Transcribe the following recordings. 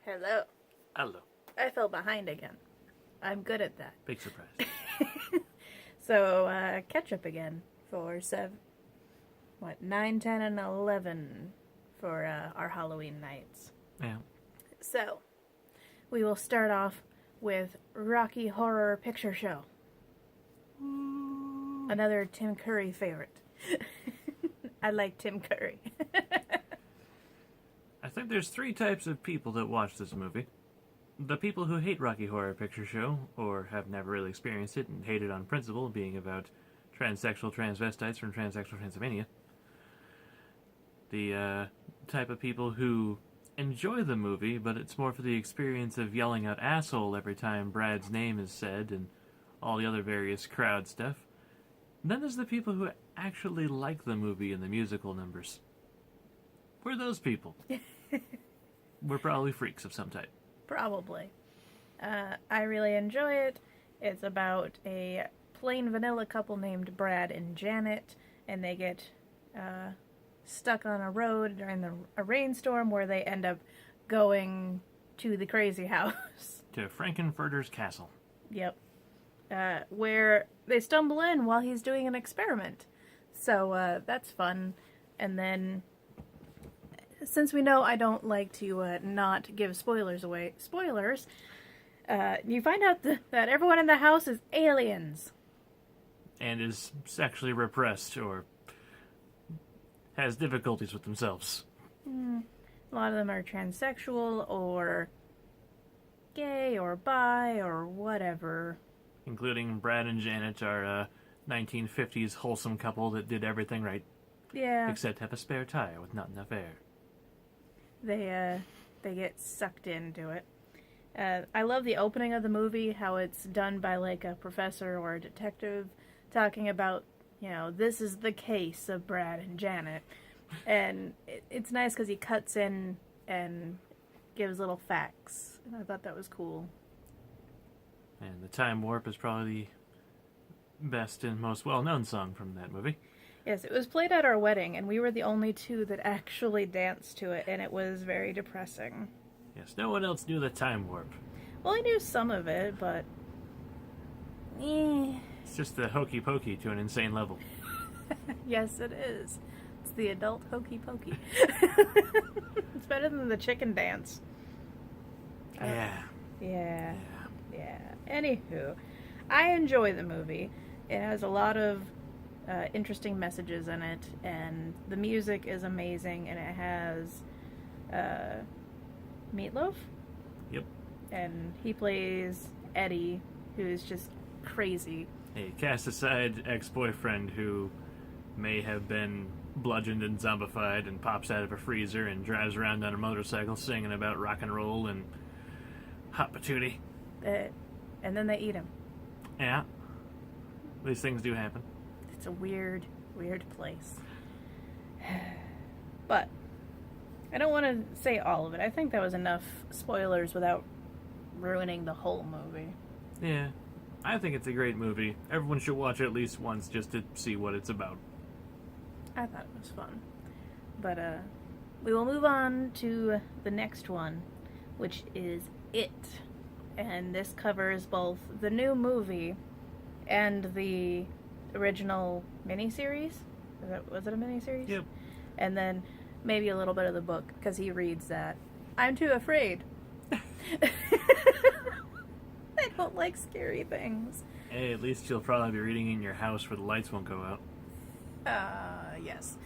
Hello. Hello. I fell behind again. I'm good at that. Big surprise. So, catch up again for 9, 10, and 11 for our Halloween nights. Yeah. So, we will start off with Rocky Horror Picture Show. Another Tim Curry favorite. I like Tim Curry. I think there's three types of people that watch this movie. The people who hate Rocky Horror Picture Show, or have never really experienced it and hate it on principle, being about transsexual transvestites from transsexual Transylvania. The type of people who enjoy the movie, but it's more for the experience of yelling out asshole every time Brad's name is said and all the other various crowd stuff. And then there's the people who actually like the movie and the musical numbers. We're those people. We're probably freaks of some type. Probably. I really enjoy it. It's about a plain vanilla couple named Brad and Janet, and they get stuck on a road during a rainstorm where they end up going to the crazy house. To Frankenfurter's castle. Yep. Where they stumble in while he's doing an experiment. So that's fun. And then, since we know I don't like to not give spoilers away, you find out that everyone in the house is aliens. And is sexually repressed or has difficulties with themselves. A lot of them are transsexual or gay or bi or whatever. Including Brad and Janet, our 1950s wholesome couple that did everything right. Yeah. Except have a spare tire with not enough air. They get sucked into it. I love the opening of the movie, how it's done by like a professor or a detective talking about, this is the case of Brad and Janet. And it's nice because he cuts in and gives little facts. And I thought that was cool. And the Time Warp is probably the best and most well-known song from that movie. Yes, it was played at our wedding, and we were the only two that actually danced to it, and it was very depressing. Yes, no one else knew the Time Warp. Well, I knew some of it, but... It's just the hokey pokey to an insane level. Yes, it is. It's the adult hokey pokey. It's better than the chicken dance. Yeah. Yeah. Anywho, I enjoy the movie. It has a lot of interesting messages in it, and the music is amazing, and it has Meatloaf. Yep. And he plays Eddie, who is just crazy. A cast-aside ex-boyfriend who may have been bludgeoned and zombified and pops out of a freezer and drives around on a motorcycle singing about rock and roll and hot patootie. And then they eat him. Yeah. These things do happen. It's a weird, weird place. But I don't want to say all of it. I think that was enough spoilers without ruining the whole movie. Yeah. I think it's a great movie. Everyone should watch it at least once just to see what it's about. I thought it was fun. But we will move on to the next one, which is It. And this covers both the new movie and the original miniseries. Was it a miniseries? Yep. And then maybe a little bit of the book, because he reads that. I'm too afraid. I don't like scary things. Hey, at least you'll probably be reading in your house where the lights won't go out. Yes.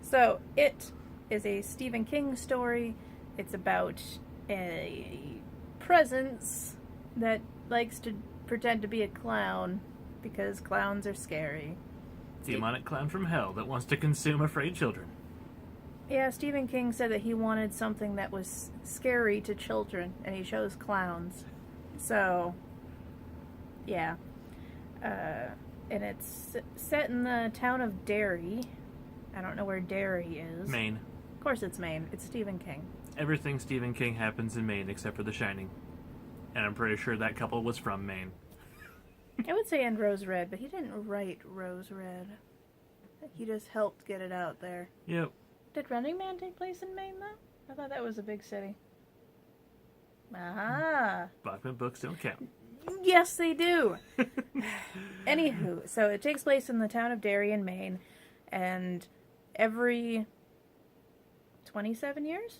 So, It is a Stephen King story. It's about a presence that likes to pretend to be a clown because clowns are scary. Demonic clown from hell that wants to consume afraid children. Yeah, Stephen King said that he wanted something that was scary to children, and he chose clowns. So, yeah. And it's set in the town of Derry. I don't know where Derry is. Maine. Of course it's Maine. It's Stephen King. Everything Stephen King happens in Maine except for The Shining. And I'm pretty sure that couple was from Maine. I would say And Rose Red, but he didn't write Rose Red. He just helped get it out there. Yep. Did Running Man take place in Maine, though? I thought that was a big city. Ah. Bachman books don't count. Yes, they do. Anywho, so it takes place in the town of Darien, Maine, and every 27 years,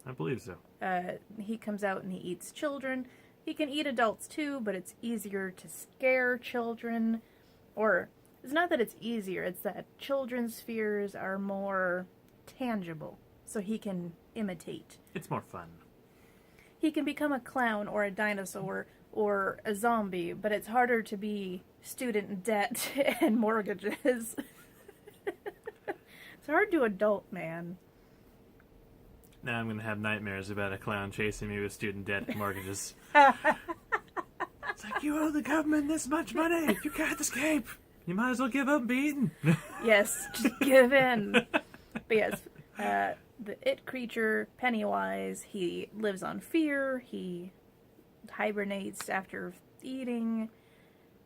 I believe so. he comes out and he eats children. He can eat adults too, but it's easier to scare children. Or, it's not that it's easier, it's that children's fears are more tangible, so he can imitate. It's more fun. He can become a clown or a dinosaur or a zombie, but it's harder to be student debt and mortgages. It's hard to adult, man. Now I'm going to have nightmares about a clown chasing me with student debt and mortgages. It's like, you owe the government this much money. You can't escape. You might as well give up and be eaten. Yes, just give in. But yes, the it creature, Pennywise, he lives on fear. He hibernates after eating.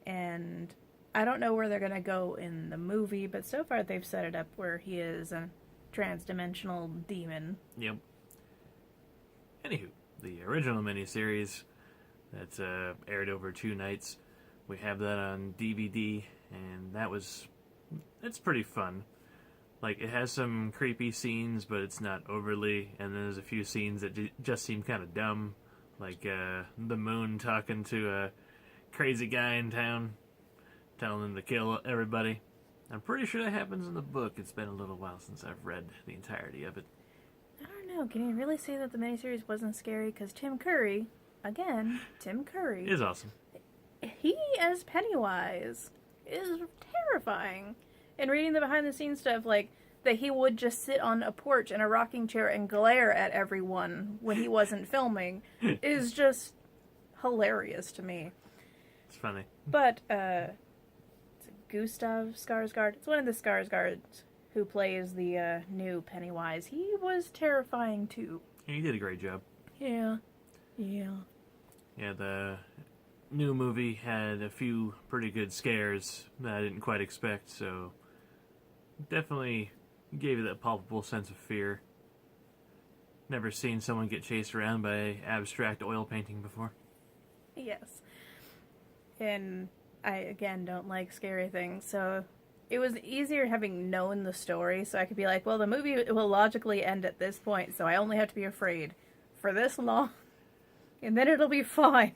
And I don't know where they're going to go in the movie, but so far they've set it up where he is a trans-dimensional demon. Yep. Anywho, the original miniseries that's aired over 2 nights, we have that on DVD, and it's pretty fun. Like, it has some creepy scenes, but it's not overly, and then there's a few scenes that just seem kind of dumb, like the moon talking to a crazy guy in town, telling him to kill everybody. I'm pretty sure that happens in the book. It's been a little while since I've read the entirety of it. I don't know. Can you really say that the miniseries wasn't scary? Because Tim Curry, again, Tim Curry, It is awesome. he as Pennywise is terrifying. And reading the behind the scenes stuff, like that he would just sit on a porch in a rocking chair and glare at everyone when he wasn't filming is just hilarious to me. It's funny. But it's Gustav Skarsgård. It's one of the Skarsgårds who plays the new Pennywise. He was terrifying too. He did a great job. Yeah. Yeah, the new movie had a few pretty good scares that I didn't quite expect, so definitely gave you that palpable sense of fear. Never seen someone get chased around by abstract oil painting before. Yes. And I, again, don't like scary things, so it was easier having known the story, so I could be like, well, the movie will logically end at this point, so I only have to be afraid for this long, and then it'll be fine.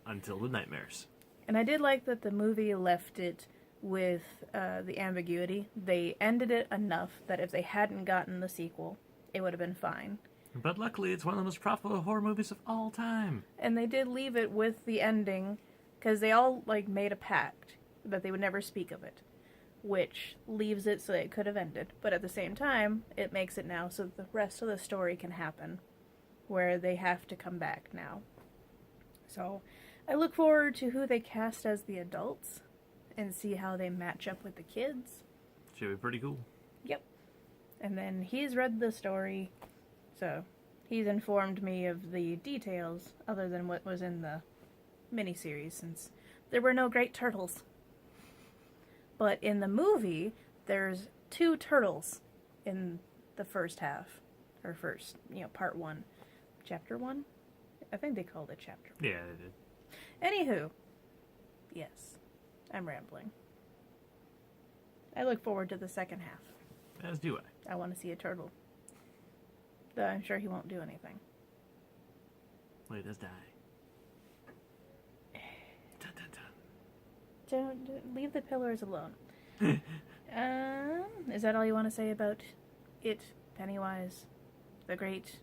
Until the nightmares. And I did like that the movie left it with the ambiguity. They ended it enough that if they hadn't gotten the sequel, it would have been fine. But luckily, it's one of the most profitable horror movies of all time. And they did leave it with the ending, because they all made a pact that they would never speak of it, which leaves it so it could have ended. But at the same time, it makes it now so the rest of the story can happen, where they have to come back now. So I look forward to who they cast as the adults and see how they match up with the kids. Should be pretty cool. Yep. And then he's read the story, so he's informed me of the details other than what was in the miniseries, since there were no great turtles. But in the movie, there's 2 turtles in the first half, or first, part 1. Chapter 1? I think they called it chapter 1. Yeah, they did. Anywho, yes, I'm rambling. I look forward to the second half. As do I. I want to see a turtle. Though I'm sure he won't do anything. Well, he does die. Dun, dun, dun. Don't leave the pillars alone. Is that all you want to say about it, Pennywise? The great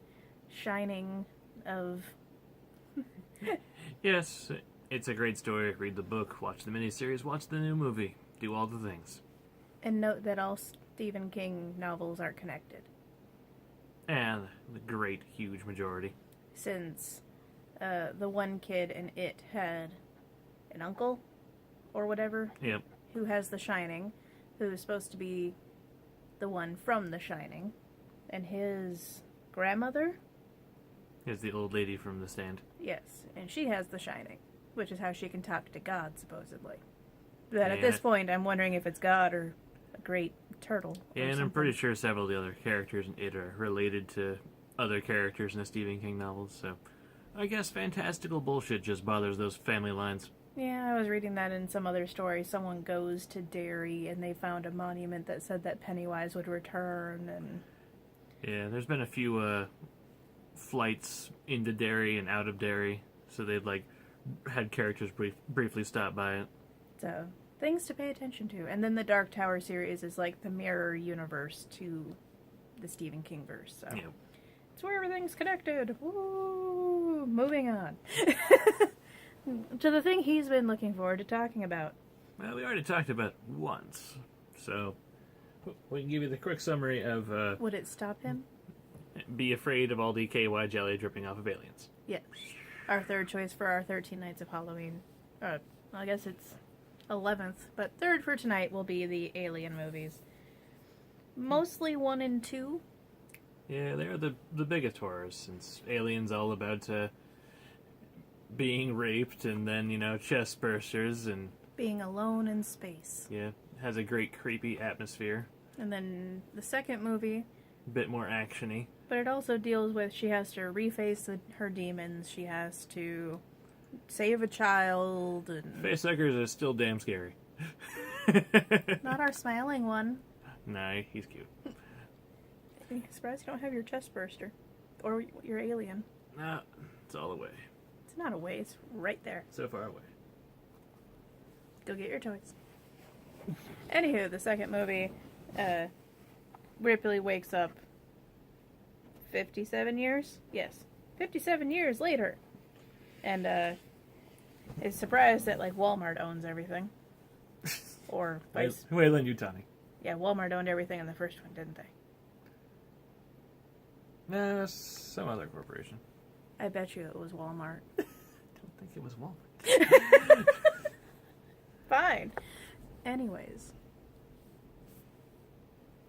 shining of... Yes, it's a great story. Read the book, watch the miniseries, watch the new movie. Do all the things. And note that all Stephen King novels are connected. And the great, huge majority. Since the one kid in it had an uncle, or whatever, Yep. who has The Shining, who's supposed to be the one from The Shining, and his grandmother, Is the old lady from The Stand. yes, and she has The Shining, which is how she can talk to God, supposedly. But at Yeah. this point, I'm wondering if it's God or a great turtle. Yeah, or and I'm something. pretty sure several of the other characters in it are related to other characters in the Stephen King novels, so I guess fantastical bullshit just bothers those family lines. Yeah, I was reading that in some other story. Someone goes to Derry and they found a monument that said that Pennywise would return, and Yeah, there's been a few flights into Derry and out of Derry, so they've like had characters briefly stop by it. so things to pay attention to. And then the Dark Tower series is like the mirror universe to the Stephen King verse. So Yeah. it's where everything's connected. Woo! Moving on to the thing he's been looking forward to talking about. Well, we already talked about it once, so we can give you the quick summary of Would it stop him? Be afraid of all the KY jelly dripping off of aliens. Yes. Our third choice for our 13 Nights of Halloween. I guess it's 11th, but third for tonight will be the Alien movies. Mostly 1 and 2. Yeah, they're the biggest horrors, since Alien's all about being raped and then, chest bursters, and Being alone in space. yeah, has a great creepy atmosphere. And then the second movie, A bit more actiony. but it also deals with she has to reface her demons, she has to save a child, and Facehuggers are still damn scary. not our smiling one. Nah, he's cute. I'm surprised you don't have your chest burster. Or your alien. Nah, it's all away. It's not away, it's right there. So far away. Go get your toys. Anywho, the second movie, Ripley wakes up 57 years? Yes. 57 years later. And, is surprised that, like, Walmart owns everything. Or vice... Wayland Yutani. Yeah, Walmart owned everything in the first one, didn't they? Nah, some other corporation. I bet you it was Walmart. Don't think it was Walmart. Fine. Anyways.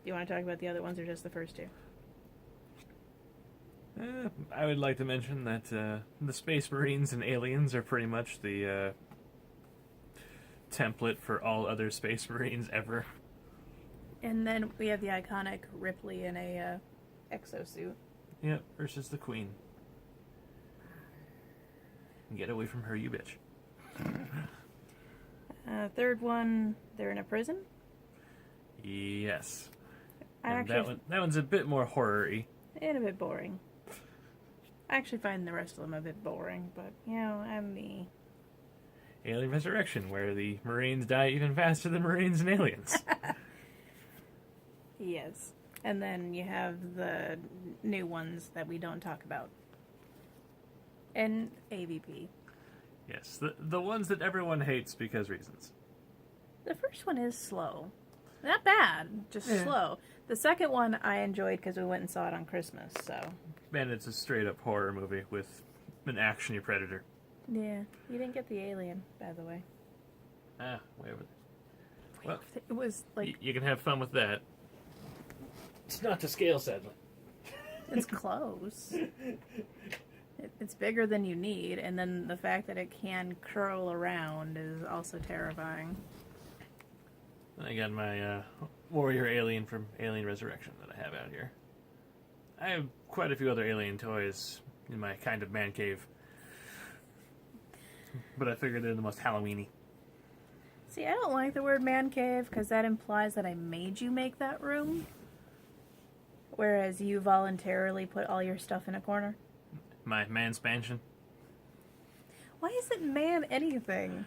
Do you want to talk about the other ones or just the first two? I would like to mention that the Space Marines and Aliens are pretty much the template for all other Space Marines ever. And then we have the iconic Ripley in a exosuit. Yep, versus the Queen. Get away from her, you bitch. Third one, they're in a prison. Yes. I And actually that one's a bit more horror-y. and a bit boring. I actually find the rest of them a bit boring, but I'm me. Alien Resurrection, where the Marines die even faster than Marines and aliens. Yes. And then you have the new ones that we don't talk about. And AVP. Yes, the ones that everyone hates because reasons. The first one is slow. Not bad, just Yeah. slow. The second one I enjoyed because we went and saw it on Christmas, so. Man, it's a straight-up horror movie with an actiony predator. Yeah. You didn't get the alien, by the way. Whatever. Well, It was like, you can have fun with that. It's not to scale, sadly. it's close. It's bigger than you need, and then the fact that it can curl around is also terrifying. I got my warrior alien from Alien Resurrection that I have out here. I have quite a few other alien toys in my kind of man cave. But I figured they're the most Halloween-y. See, I don't like the word man cave because that implies that I made you make that room. Whereas you voluntarily put all your stuff in a corner. My manspansion. Why is it man anything?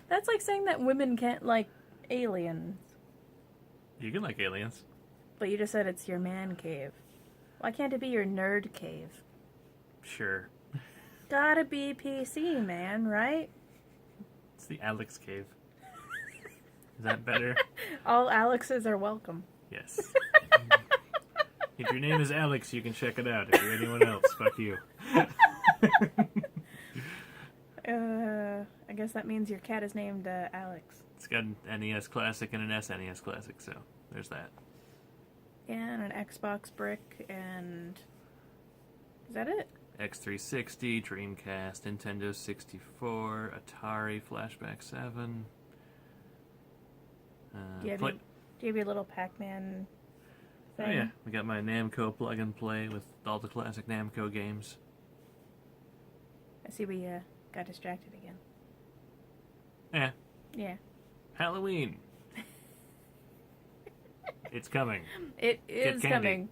That's like saying that women can't like aliens. You can like aliens. But you just said it's your man cave. Why can't it be your nerd cave? Sure. Gotta be PC, man, right? It's the Alex cave. Is that better? All Alexes are welcome. Yes. If your name is Alex, you can check it out. If you're anyone else, fuck you. I guess that means your cat is named Alex. It's got an NES Classic and an SNES Classic, so there's that. And an Xbox brick, and... Is that it? X360, Dreamcast, Nintendo 64, Atari, Flashback 7. Do you have your little Pac-Man thing? Oh yeah, we got my Namco plug and play with all the classic Namco games. I see we got distracted again. Eh, Yeah. Halloween. It's coming. It is candy. coming.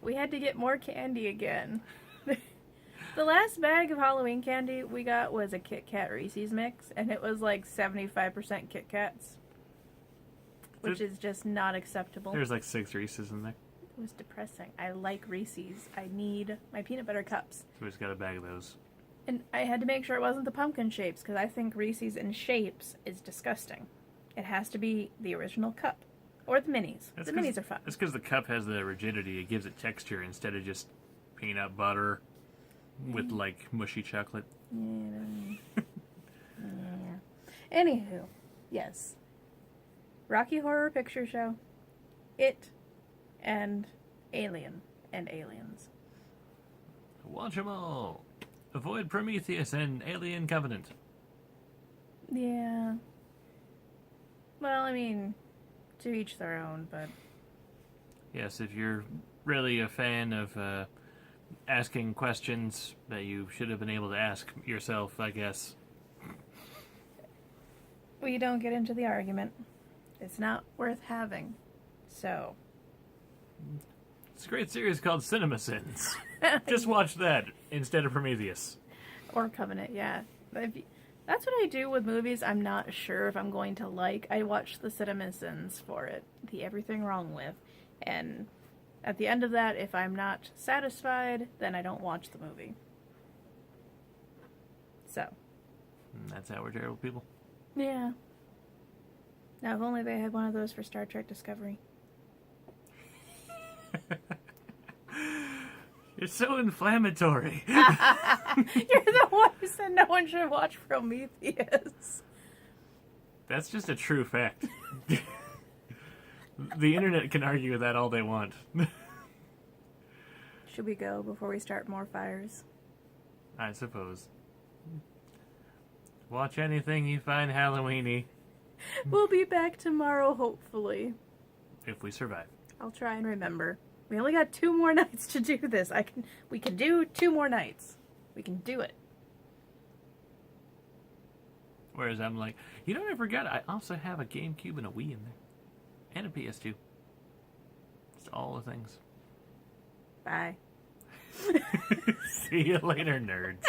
We had to get more candy again. The last bag of Halloween candy we got was a Kit Kat Reese's mix, and it was like 75% Kit Kats, which is just not acceptable. There's like 6 Reese's in there. It was depressing. I like Reese's. I need my peanut butter cups. So we just got a bag of those. And I had to make sure it wasn't the pumpkin shapes, because I think Reese's in shapes is disgusting. It has to be the original cup. Or the minis. The minis are fun. That's because the cup has the rigidity. It gives it texture instead of just peanut butter with like mushy chocolate. Yeah. Anywho, yes. Rocky Horror Picture Show, It, and Alien and Aliens. Watch 'em all. Avoid Prometheus and Alien Covenant. Yeah. Well, I mean, to each their own, but Yes, if you're really a fan of asking questions that you should have been able to ask yourself, I guess. we don't get into the argument. It's not worth having. So. It's a great series called Cinema Sins. Just watch that instead of Prometheus. Or Covenant, yeah. That's what I do with movies I'm not sure if I'm going to like. I watch the CinemaSins for it, the Everything Wrong With. And at the end of that, if I'm not satisfied, then I don't watch the movie. So. And that's how we're terrible people. Yeah. Now, if only they had one of those for Star Trek Discovery. You're so inflammatory. You're the one who said no one should watch Prometheus. That's just a true fact. The internet can argue with that all they want. Should we go before we start more fires? I suppose. Watch anything you find Halloweeny, We'll be back tomorrow, hopefully. if we survive. I'll try and remember. We only got 2 more nights to do this. We can do 2 more nights. We can do it. Whereas I'm like, you know what I forgot? I also have a GameCube and a Wii in there. And a PS2. It's all the things. Bye. See you later, nerds.